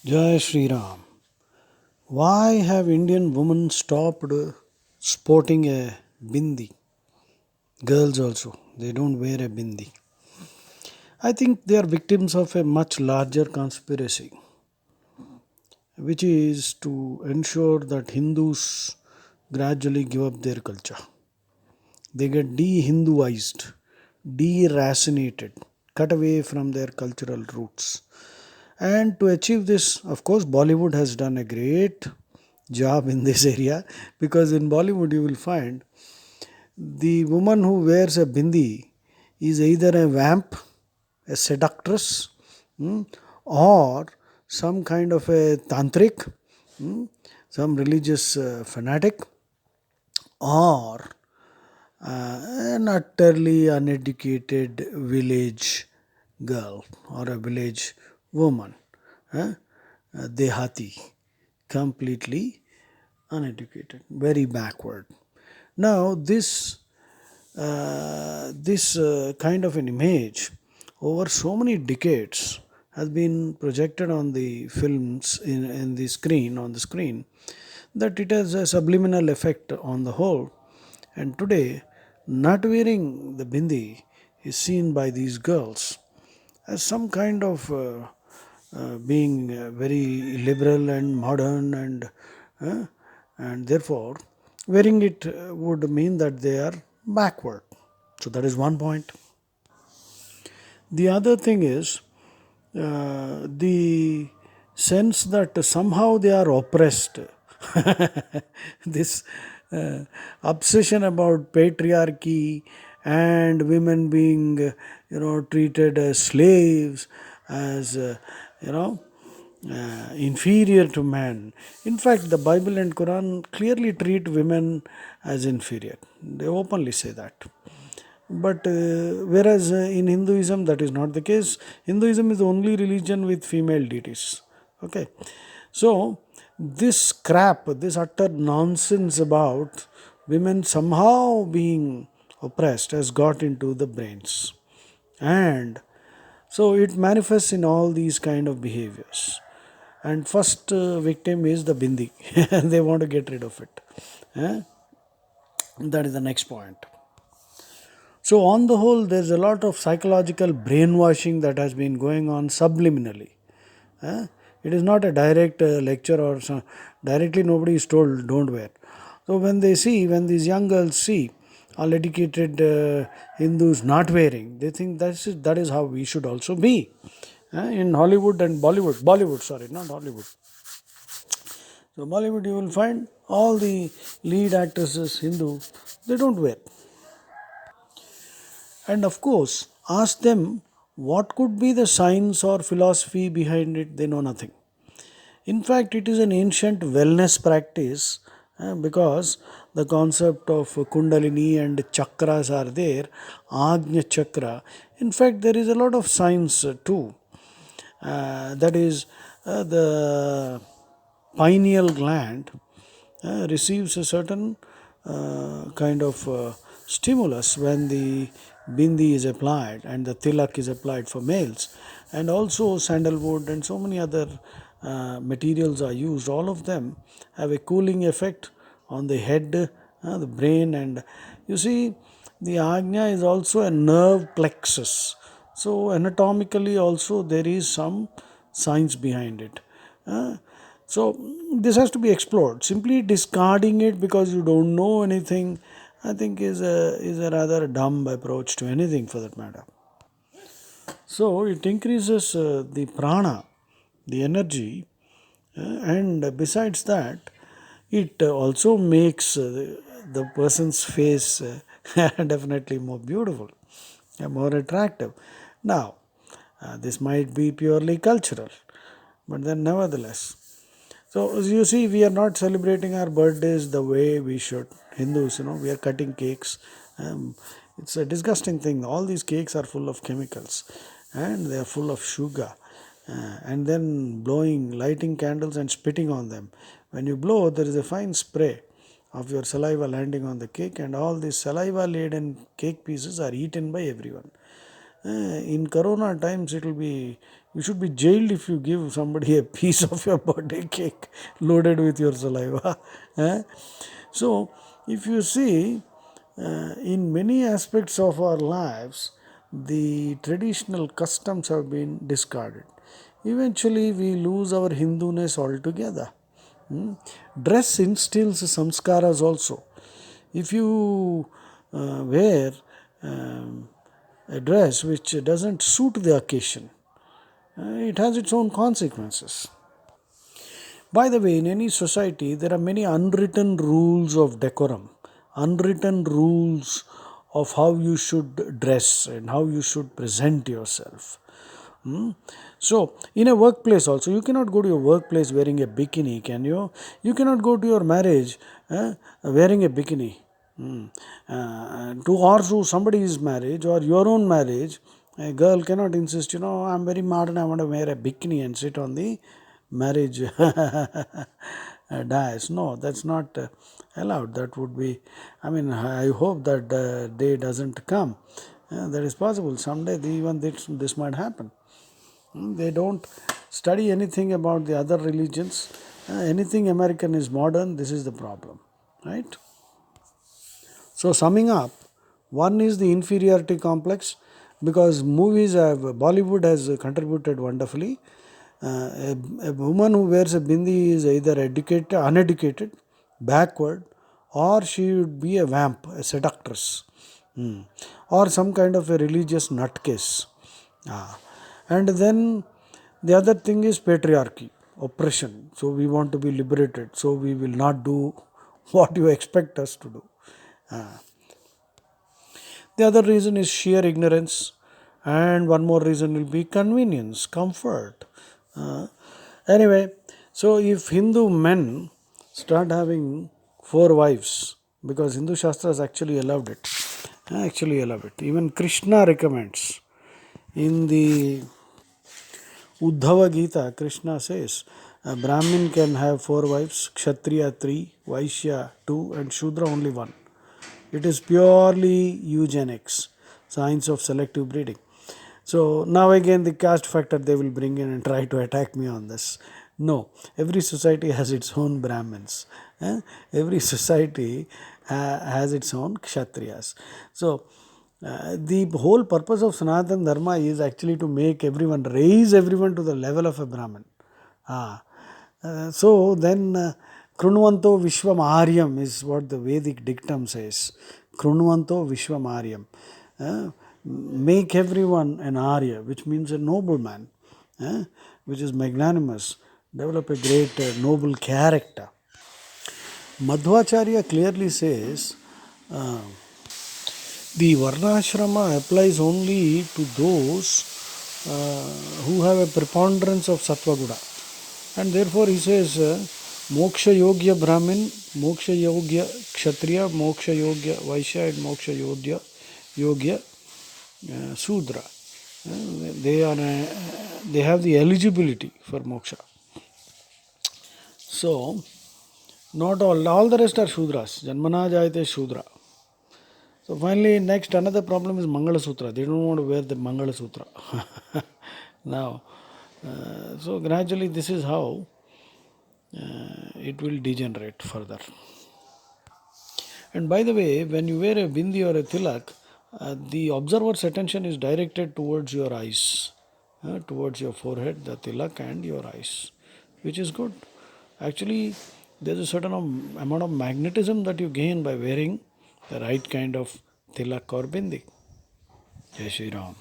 Jai Shri Ram. Why have Indian women stopped sporting a bindi? Girls also, they don't wear a bindi. I think they are victims of a much larger conspiracy, which is to ensure that Hindus gradually give up their culture. They get de-Hinduized, deracinated, cut away from their cultural roots. And to achieve this, of course, Bollywood has done a great job in this area, because in Bollywood you will find the woman who wears a bindi is either a vamp, a seductress, or some kind of a tantric, some religious fanatic, or an utterly uneducated village girl or a village woman, dehati, completely uneducated, very backward. Now, this kind of an image over so many decades has been projected on the films in the screen on the screen, that it has a subliminal effect on the whole. And today, not wearing the bindi is seen by these girls as some kind of being very liberal and modern, uh, and therefore wearing it would mean that they are backward. So that is one point. The other thing is the sense that somehow they are oppressed. This obsession about patriarchy and women being, treated as slaves, as you know, inferior to man. In fact, the Bible and Quran clearly treat women as inferior. They openly say that. But whereas in Hinduism that is not the case. Hinduism is the only religion with female deities. Okay, so this crap, this utter nonsense about women somehow being oppressed has got into the brains, and so it manifests in all these kind of behaviors. And first victim is the bindi. They want to get rid of it. Eh? That is the next point. So, on the whole, there's a lot of psychological brainwashing that has been going on subliminally. Eh? It is not a direct lecture or directly nobody is told don't wear. So, when these young girls see all educated Hindus not wearing, they think that is how we should also be. In Hollywood and Bollywood, sorry, not Hollywood. So, Bollywood, you will find all the lead actresses Hindu, they don't wear. And of course, ask them what could be the science or philosophy behind it, they know nothing. In fact, it is an ancient wellness practice, because the concept of Kundalini and chakras are there, Agnya chakra. In fact, there is a lot of science too. That is, the pineal gland receives a certain kind of stimulus when the bindi is applied and the tilak is applied for males, and also sandalwood and so many other materials are used. All of them have a cooling effect on the head, the brain, and you see, the agnya is also a nerve plexus. So anatomically also there is some science behind it. Uh, so this has to be explored. Simply discarding it because you don't know anything, I think, is a rather dumb approach to anything for that matter. So it increases the prana, the energy, and besides that, it also makes the person's face definitely more beautiful and more attractive. Now, this might be purely cultural, but then nevertheless. So as you see, we are not celebrating our birthdays the way we should. Hindus, we are cutting cakes. It's a disgusting thing. All these cakes are full of chemicals, and they are full of sugar. And then lighting candles and spitting on them. When you blow, there is a fine spray of your saliva landing on the cake, and all these saliva laden cake pieces are eaten by everyone. In Corona times, it will be you should be jailed if you give somebody a piece of your birthday cake loaded with your saliva. Eh? So, if you see, in many aspects of our lives, the traditional customs have been discarded. Eventually, we lose our Hinduness altogether. Dress instills samskaras also. If you wear um, a dress which doesn't suit the occasion, it has its own consequences. By the way, in any society, there are many unwritten rules of decorum, unwritten rules of how you should dress and how you should present yourself. Hmm? So, in a workplace also, you cannot go to your workplace wearing a bikini, can you? You cannot go to your marriage wearing a bikini. Hmm. To somebody's marriage or your own marriage, a girl cannot insist, I'm very modern, I want to wear a bikini and sit on the marriage dais. No, that's not allowed. That would be, I hope that day doesn't come. That is possible. Someday even this might happen. They don't study anything about the other religions. Anything American is modern, this is the problem. Right? So, summing up, one is the inferiority complex because Bollywood has contributed wonderfully. A woman who wears a bindi is either uneducated, backward, or she would be a vamp, a seductress, or some kind of a religious nutcase. And then the other thing is patriarchy, oppression. So we want to be liberated, so we will not do what you expect us to do. The other reason is sheer ignorance, and one more reason will be convenience, comfort. Uh, anyway, so if Hindu men start having four wives, because Hindu Shastras actually allowed it. Even Krishna recommends in the Uddhava Gita, Krishna says a Brahmin can have four wives, Kshatriya three, Vaishya two, and Shudra only one. It is purely eugenics, science of selective breeding. So now again the caste factor they will bring in and try to attack me on this. No, every society has its own Brahmins. Every society has its own Kshatriyas. So the whole purpose of Sanatana Dharma is actually to raise everyone to the level of a Brahmin. Ah. So then, Krunvanto Vishwam Aryam is what the Vedic dictum says. Krunvanto Vishwam Aryam. Make everyone an Arya, which means a nobleman, which is magnanimous. Develop a great noble character. Madhvacharya clearly says uh, the Varnashrama applies only to those who have a preponderance of Sattva Guna. And therefore he says Moksha Yogya Brahmin, Moksha Yogya Kshatriya, Moksha Yogya Vaishya, and Moksha Yogya Sudra. They have the eligibility for moksha. So, not all the rest are Shudras. Janmana Jayate Shudra. So finally, next another problem is Mangala Sutra. They don't want to wear the Mangala Sutra. Now, so gradually this is how it will degenerate further. And by the way, when you wear a bindi or a tilak, the observer's attention is directed towards your eyes, towards your forehead, the tilak, and your eyes, which is good. Actually, there's a certain amount of magnetism that you gain by wearing the right kind of tilak or bindi. Jai Shri Ram.